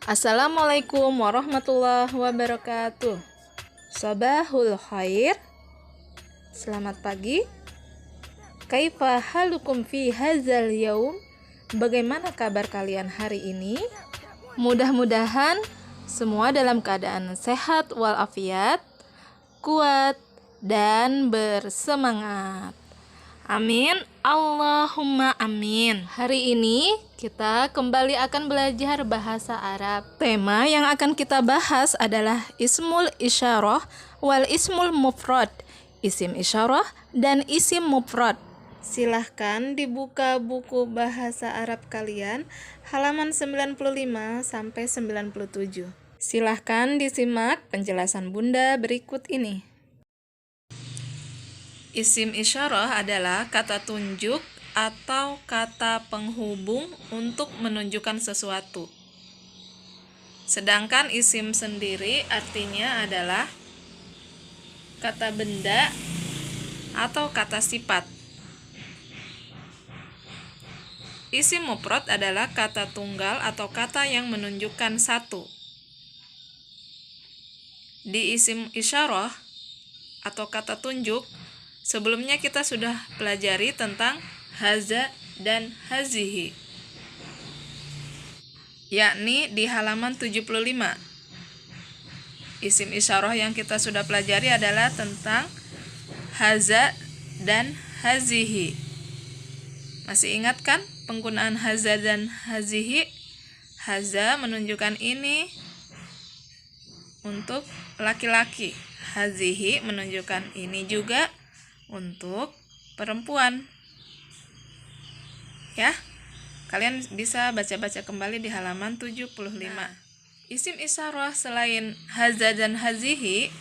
Assalamualaikum warahmatullahi wabarakatuh. Sabahul khair. Selamat pagi. Kaifa halukum fi hadzal yaum? Bagaimana kabar kalian hari ini? Mudah-mudahan semua dalam keadaan sehat walafiat, kuat dan bersemangat. Amin, Allahumma amin. Hari ini kita kembali akan belajar bahasa Arab. Tema yang akan kita bahas adalah ismul isyarah wal ismul mufrad. Isim isyarah dan isim mufrad. Silahkan dibuka buku bahasa Arab kalian halaman 95 sampai 97. Silahkan disimak penjelasan Bunda berikut ini. Isim isyarah adalah kata tunjuk atau kata penghubung untuk menunjukkan sesuatu. Sedangkan isim sendiri artinya adalah kata benda atau kata sifat. Isim mufrad adalah kata tunggal atau kata yang menunjukkan satu. Di isim isyarah atau kata tunjuk, sebelumnya kita sudah pelajari tentang haza dan hazihi, yakni di halaman 75. Isim isyarah yang kita sudah pelajari adalah tentang haza dan hazihi. Masih ingat kan penggunaan haza dan hazihi? Haza menunjukkan ini untuk laki-laki, hazihi menunjukkan ini juga untuk perempuan. Ya, kalian bisa baca-baca kembali di halaman 75. Isim isyarah selain haza dan hazihi,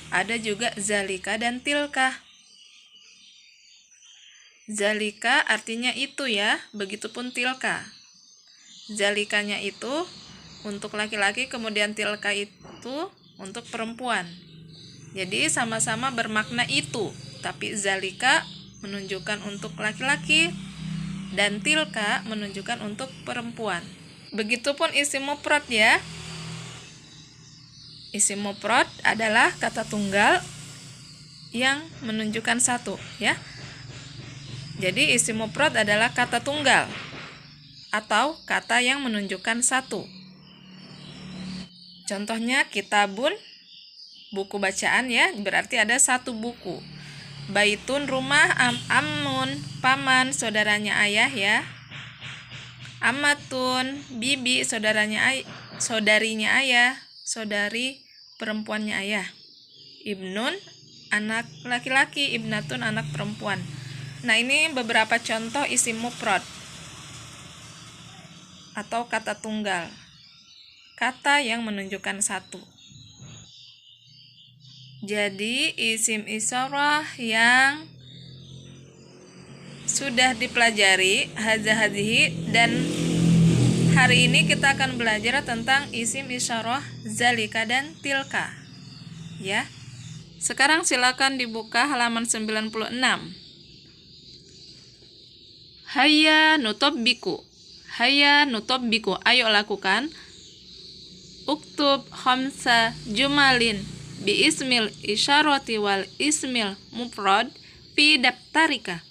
ada juga zalika dan tilka. Zalika artinya itu ya, begitupun tilka. Zalikanya itu untuk laki-laki, kemudian tilka itu untuk perempuan. Jadi sama-sama bermakna itu, tapi zalika menunjukkan untuk laki-laki dan tilka menunjukkan untuk perempuan. Begitupun isim mufrad ya. Isim mufrad adalah kata tunggal yang menunjukkan satu ya. Jadi isim mufrad adalah kata tunggal atau kata yang menunjukkan satu. Contohnya kitabun, buku bacaan ya, berarti ada satu buku. Baitun, rumah, amun, paman, saudaranya ayah ya. Amatun, bibi, saudarinya ayah, saudari perempuannya ayah. Ibnun, anak laki-laki, ibnatun, anak perempuan. Nah, ini beberapa contoh isim mufrad atau kata tunggal, kata yang menunjukkan satu. Jadi isim isyarah yang sudah dipelajari haza hazihi, dan hari ini kita akan belajar tentang isim isyarah zalika dan tilka. Ya. Sekarang silakan dibuka halaman 96. Hayya nutobbiku. Hayya nutobbiku. Ayo lakukan. Uktub khamsa jumalin bi ismil isyarati wal ismil mufrad fi daftarika.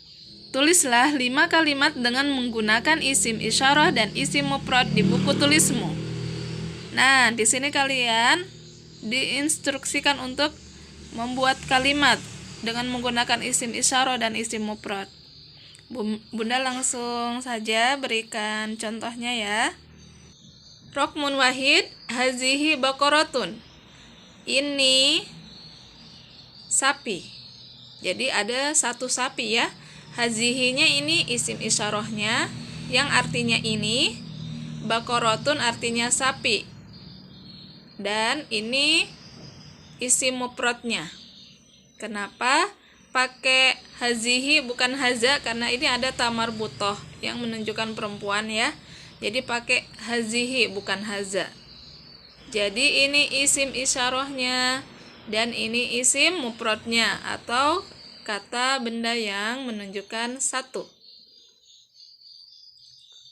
Tulislah 5 kalimat dengan menggunakan isim isyarah dan isim mufrad di buku tulismu. Nah, di sini kalian diinstruksikan untuk membuat kalimat dengan menggunakan isim isyarah dan isim mufrad. Bunda langsung saja berikan contohnya ya. Rokmun wahid, hazihi baqaratun. Ini sapi. Jadi ada satu sapi ya. Hazihinya ini isim isyarahnya yang artinya ini. Baqaratun artinya sapi. Dan ini isim mufradnya. Kenapa pakai hazihi bukan haza? Karena ini ada tamar butoh yang menunjukkan perempuan ya. Jadi pakai hazihi bukan haza. Jadi ini isim isyarahnya dan ini isim mufradnya atau kata benda yang menunjukkan satu.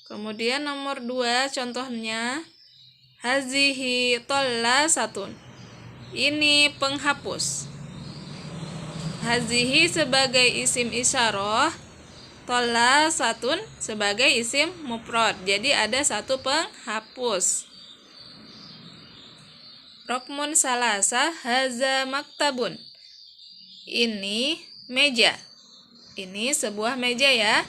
Kemudian nomor 2 contohnya Hazihi tollasatun. Ini penghapus. Hazihi sebagai isim isyarah, tollasatun sebagai isim mufrad. Jadi ada satu penghapus. Rokmun salasa haza maktabun. Ini meja. Ini sebuah meja ya.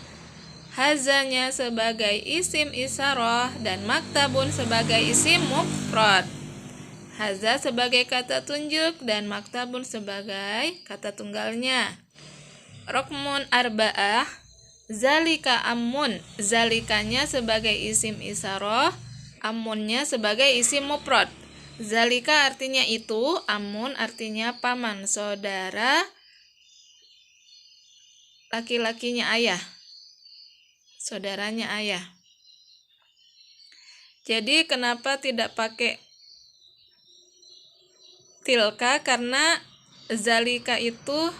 Hazanya sebagai isim isyarah dan maktabun sebagai isim mufrad. Haza sebagai kata tunjuk dan maktabun sebagai kata tunggalnya. Rokmun arba'ah zalika amun. Zalikanya sebagai isim isyarah, amunnya sebagai isim mufrad. Zalika artinya itu, amun artinya paman, saudara laki-lakinya ayah, saudaranya ayah. Jadi kenapa tidak pakai tilka? Karena zalika itu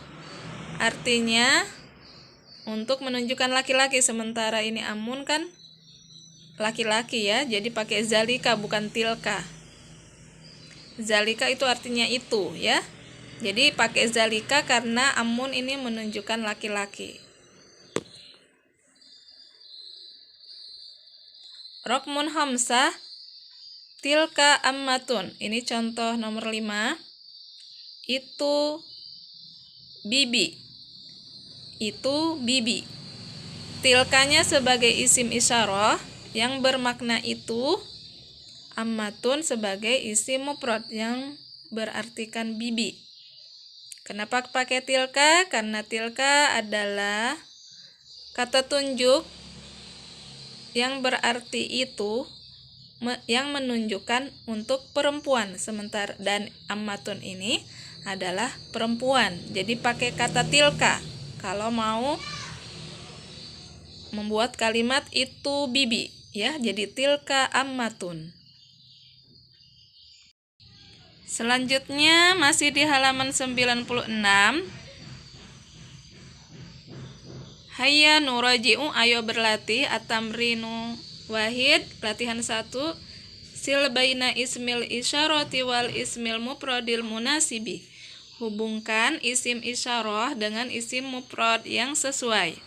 artinya untuk menunjukkan laki-laki, sementara ini amun kan laki-laki ya, jadi pakai zalika bukan tilka. Zalika itu artinya itu ya, jadi pakai zalika karena amun ini menunjukkan laki-laki. Rokmun hamsah tilka ammatun. Ini contoh nomor 5. Itu bibi. Itu bibi. Tilkanya sebagai isim isyarah yang bermakna itu, ammatun sebagai isim mufrad yang berartikan bibi. Kenapa pakai tilka? Karena tilka adalah kata tunjuk yang berarti itu, yang menunjukkan untuk perempuan, sementara dan ammatun ini adalah perempuan. Jadi pakai kata tilka kalau mau membuat kalimat itu bibi ya, jadi tilka ammatun. Selanjutnya masih di halaman 96. Hayya nuraji'u, ayo berlatih at-tamrinu wahid, latihan 1. Sil baina ismil isyarati wal ismil mufradil munasibi. Hubungkan isim isyarah dengan isim mufrad yang sesuai.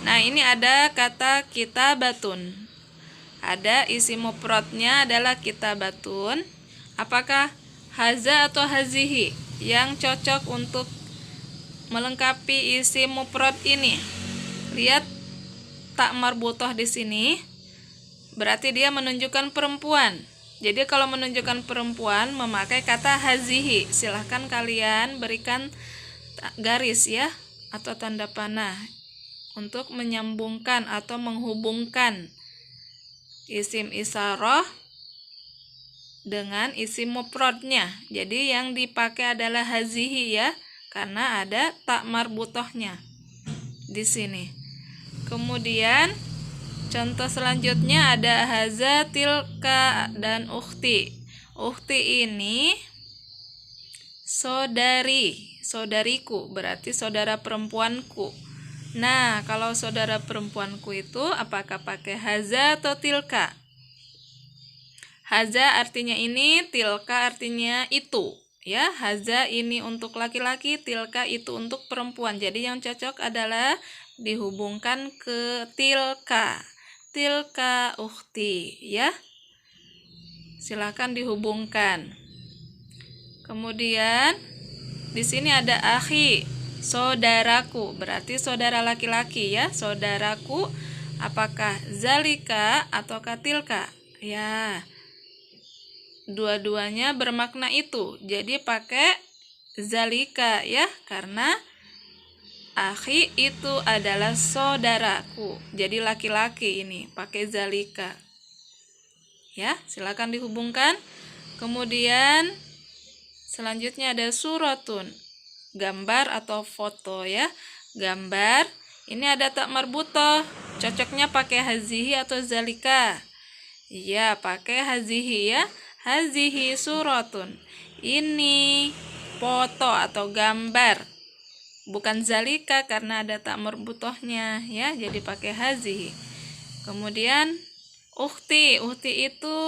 Nah, ini ada kata kitabatun. Ada isim mufradnya adalah kitabatun. Apakah haza atau hazihi yang cocok untuk melengkapi isim mufrad ini? Lihat tak marbutoh di sini, berarti dia menunjukkan perempuan. Jadi kalau menunjukkan perempuan memakai kata hazihi. Silahkan kalian berikan garis ya atau tanda panah untuk menyambungkan atau menghubungkan isim isyarah dengan isim mufradnya. Jadi yang dipakai adalah hazihi ya, karena ada tak marbutohnya di sini. Kemudian contoh selanjutnya ada haza, tilka, dan ukhti. Ukhti ini saudari, saudariku, berarti saudara perempuanku. Nah, kalau saudara perempuanku itu apakah pakai haza atau tilka? Haza artinya ini, tilka artinya itu. Ya, haza ini untuk laki-laki, tilka itu untuk perempuan. Jadi yang cocok adalah dihubungkan ke tilka. Tilka ukhti ya. Silakan dihubungkan. Kemudian di sini ada akhi, saudaraku, berarti saudara laki-laki ya, saudaraku. Apakah zalika atau tilka? Ya, dua-duanya bermakna itu. Jadi pakai zalika ya, karena akhi itu adalah saudaraku. Jadi laki-laki ini pakai zalika. Ya, silakan dihubungkan. Kemudian selanjutnya ada suratun, gambar atau foto ya. Gambar. Ini ada tak marbutoh. Cocoknya pakai hazihi atau zalika? Iya, pakai hazihi ya. Hazihi suratun. Ini foto atau gambar. Bukan zalika karena ada tak marbutohnya ya, jadi pakai hazihi. Kemudian ukhti. Ukhti itu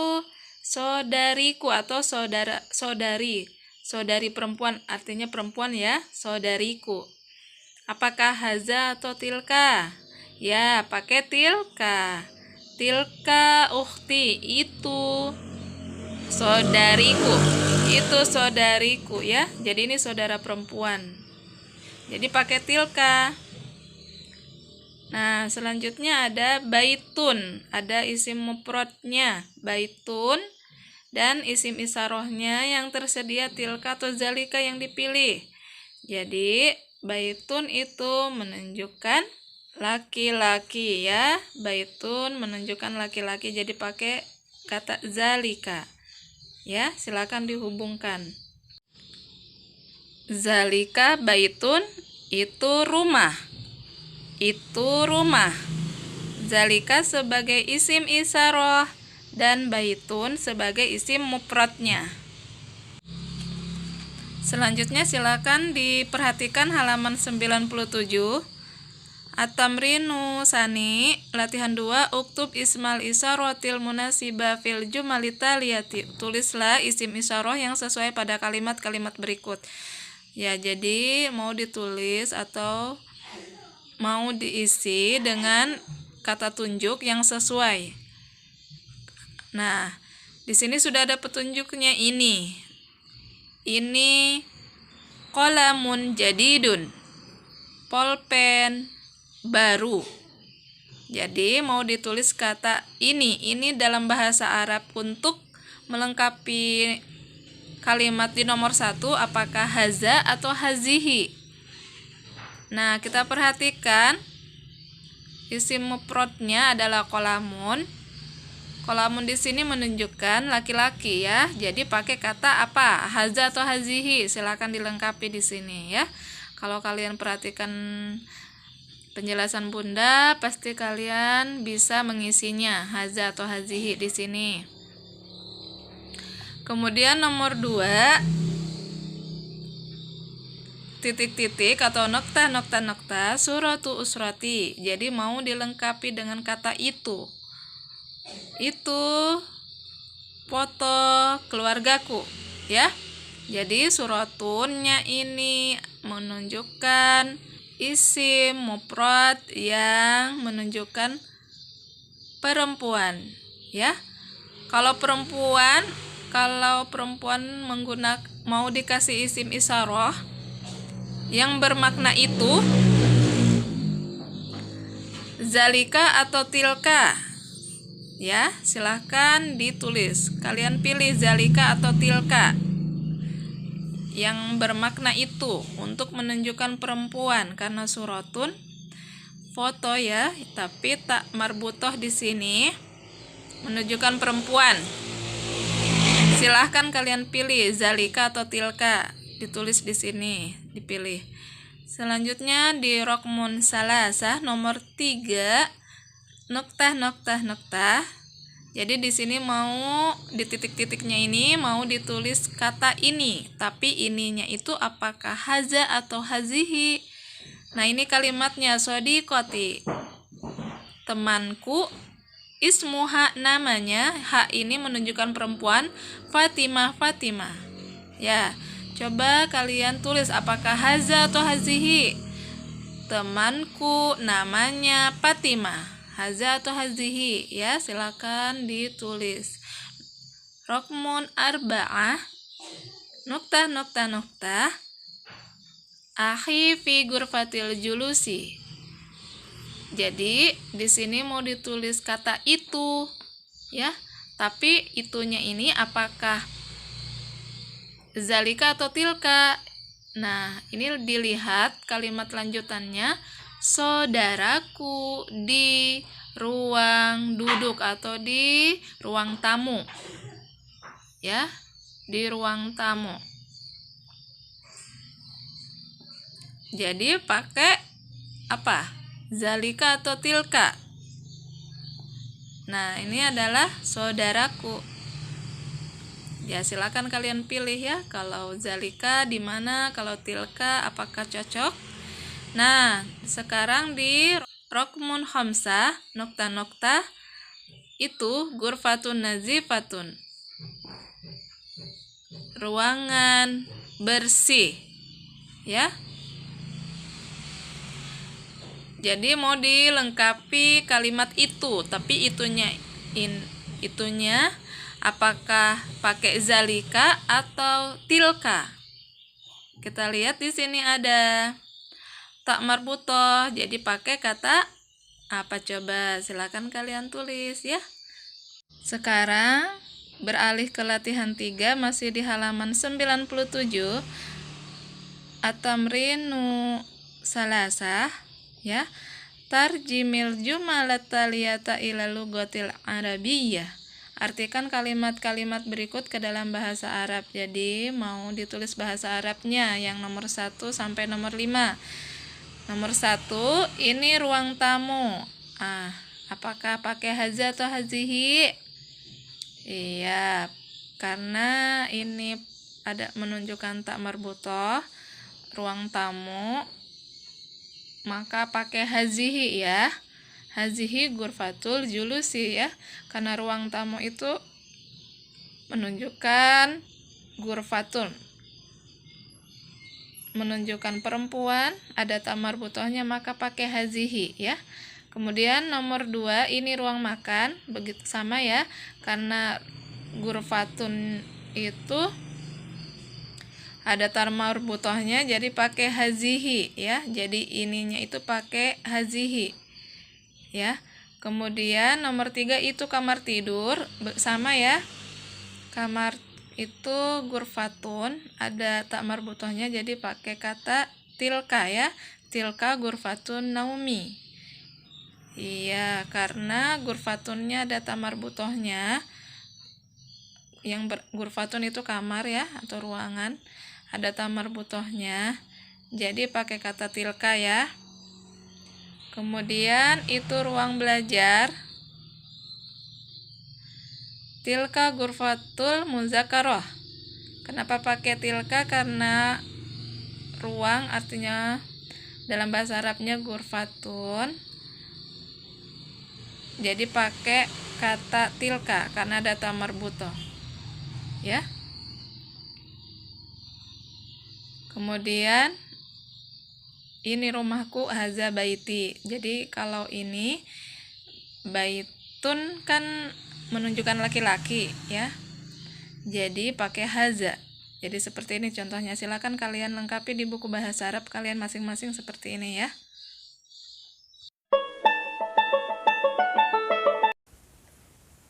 saudariku atau saudari. Saudari perempuan artinya perempuan ya, saudariku. Apakah haza atau tilka? Ya, pakai tilka. Tilka ukhti, itu saudariku. Itu saudariku ya. Jadi ini saudara perempuan. Jadi pakai tilka. Nah, selanjutnya ada baitun. Ada isim mufradnya, baitun. Dan isim isarohnya yang tersedia tilka atau zalika yang dipilih. Jadi baitun itu menunjukkan laki-laki ya. Baitun menunjukkan laki-laki, jadi pakai kata zalika. Ya, silakan dihubungkan. Zalika baitun, itu rumah. Itu rumah. Zalika sebagai isim isaroh dan baitun sebagai isim mufradnya. Selanjutnya silakan diperhatikan halaman 97. At-tamrinu sani, latihan 2, uktub ismal isarotil munasiba fil jumalita liyati. Tulislah isim isaroh yang sesuai pada kalimat-kalimat berikut. Ya, jadi mau ditulis atau mau diisi dengan kata tunjuk yang sesuai. Nah, di sini sudah ada petunjuknya ini. Ini qalamun jadidun. Polpen baru. Jadi mau ditulis kata ini dalam bahasa Arab untuk melengkapi kalimat di nomor 1, apakah haza atau hazihi. Nah, kita perhatikan isim mufradnya adalah qalamun. Qalamun di sini menunjukkan laki-laki ya. Jadi pakai kata apa? Haza atau hazihi. Silakan dilengkapi di sini ya. Kalau kalian perhatikan penjelasan Bunda, pasti kalian bisa mengisinya haza atau hazihi di sini. Kemudian nomor 2, titik-titik atau nokta suratu usrati. Jadi mau dilengkapi dengan kata itu. Itu foto keluargaku ya. Jadi suratunnya ini menunjukkan isim mufrad yang menunjukkan perempuan ya. Kalau perempuan mau dikasih isim isaroh yang bermakna itu, zalika atau tilka. Ya, silahkan ditulis. Kalian pilih zalika atau tilka yang bermakna itu untuk menunjukkan perempuan, karena suratun foto ya, tapi tak marbutoh di sini menunjukkan perempuan. Silahkan kalian pilih zalika atau tilka, ditulis di sini, dipilih. Selanjutnya di rokmun salasah nomor 3, noktah. Jadi di sini mau di titik-titiknya ini mau ditulis kata ini, tapi ininya itu apakah haza atau hazihi. Nah, ini kalimatnya sodiqoti, temanku, ismuha, namanya, ha ini menunjukkan perempuan, Fatimah. Ya, coba kalian tulis apakah haza atau hazihi. Temanku namanya Fatimah. Haza atau hazihi ya, silakan ditulis. Rokmun arba'ah, nokta. Akhi fi ghurfatil julusi. Jadi di sini mau ditulis kata itu ya, tapi itunya ini apakah zalika atau tilka. Nah, ini dilihat kalimat lanjutannya, saudaraku di ruang duduk atau di ruang tamu. Ya, di ruang tamu. Jadi pakai apa? Zalika atau tilka. Nah, ini adalah saudaraku. Ya, silakan kalian pilih ya. Kalau zalika di mana, kalau tilka apakah cocok? Nah, sekarang di rokmun khamsah, nokta itu ghurfatun nazifatun. ruangan bersih, ya. Jadi mau dilengkapi kalimat itu, tapi itunya apakah pakai zalika atau tilka? Kita lihat di sini ada tak marbutoh, jadi pakai kata apa coba? Silakan kalian tulis ya. Sekarang beralih ke latihan 3, masih di halaman 97. Atamrinu salasah, ya. Tarjimil jumalat taliyata ila lugatil arabiyyah. Artikan kalimat-kalimat berikut ke dalam bahasa Arab. Jadi mau ditulis bahasa Arabnya yang nomor 1 sampai nomor 5. Nomor 1, ini ruang tamu. Apakah pakai haza atau hazihi? Iya, karena ini ada menunjukkan tak marbutoh, ruang tamu, maka pakai hazihi ya. Hazihi gurfatul julusi ya, karena ruang tamu itu menunjukkan gurfatun, menunjukkan perempuan, ada tak marbutohnya, maka pakai hazihi ya. Kemudian nomor 2, ini ruang makan, begitu sama ya, karena gurfatun itu ada tar marbutohnya, jadi pakai hazihi ya. Jadi ininya itu pakai hazihi ya. Kemudian nomor 3, itu kamar tidur, sama ya. Kamar itu gurfatun, ada tak marbutohnya, jadi pakai kata tilka ya. Tilka gurfatun naumi. Iya, karena gurfatunnya ada tak marbutohnya. Yang gurfatun itu kamar ya, atau ruangan, ada tak marbutohnya, jadi pakai kata tilka ya. Kemudian itu ruang belajar, tilka gurfatul muzakaroh. Kenapa pakai tilka? Karena ruang artinya dalam bahasa Arabnya gurfatun, jadi pakai kata tilka karena ada ta marbutoh ya. Kemudian ini rumahku, haza baiti. Jadi kalau ini baitun kan menunjukkan laki-laki ya, jadi pakai haza. Jadi seperti ini contohnya. Silakan kalian lengkapi di buku bahasa Arab kalian masing-masing seperti ini ya.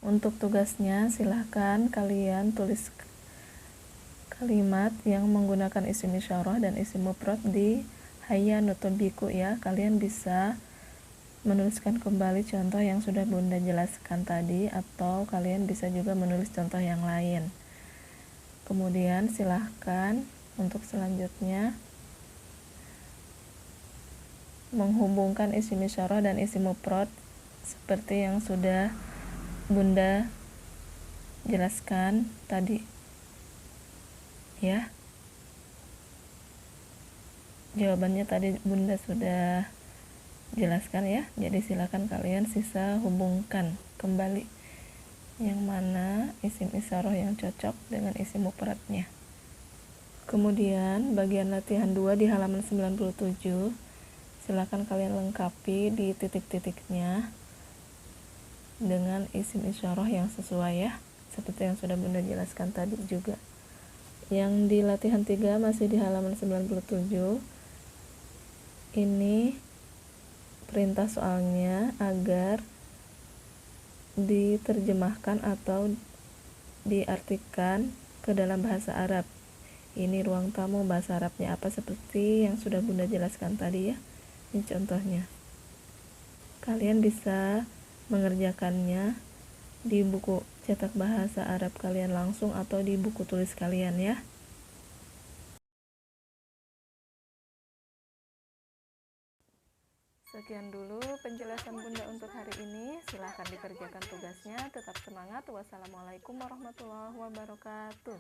Untuk tugasnya silahkan kalian tulis kalimat yang menggunakan isim isyarah dan isim mufrad di hayya nutubiku ya. Kalian bisa menuliskan kembali contoh yang sudah Bunda jelaskan tadi, atau kalian bisa juga menulis contoh yang lain. Kemudian silahkan untuk selanjutnya menghubungkan isim isyarah dan isim mufrad seperti yang sudah Bunda jelaskan tadi ya. Jawabannya tadi Bunda sudah jelaskan ya. Jadi silakan kalian sisa hubungkan kembali yang mana isim isyarah yang cocok dengan isim mufradnya. Kemudian bagian latihan 2 di halaman 97, silakan kalian lengkapi di titik-titiknya dengan isim isyarah yang sesuai ya, seperti yang sudah Bunda jelaskan tadi juga. Yang di latihan 3 masih di halaman 97, ini perintah soalnya agar diterjemahkan atau diartikan ke dalam bahasa Arab. Ini ruang tamu, bahasa Arabnya apa, seperti yang sudah Bunda jelaskan tadi ya. Ini contohnya. Kalian bisa mengerjakannya di buku cetak bahasa Arab kalian langsung atau di buku tulis kalian ya. Sekian dulu penjelasan Bunda untuk hari ini. Silahkan dikerjakan tugasnya. Tetap semangat. Wassalamualaikum warahmatullahi wabarakatuh.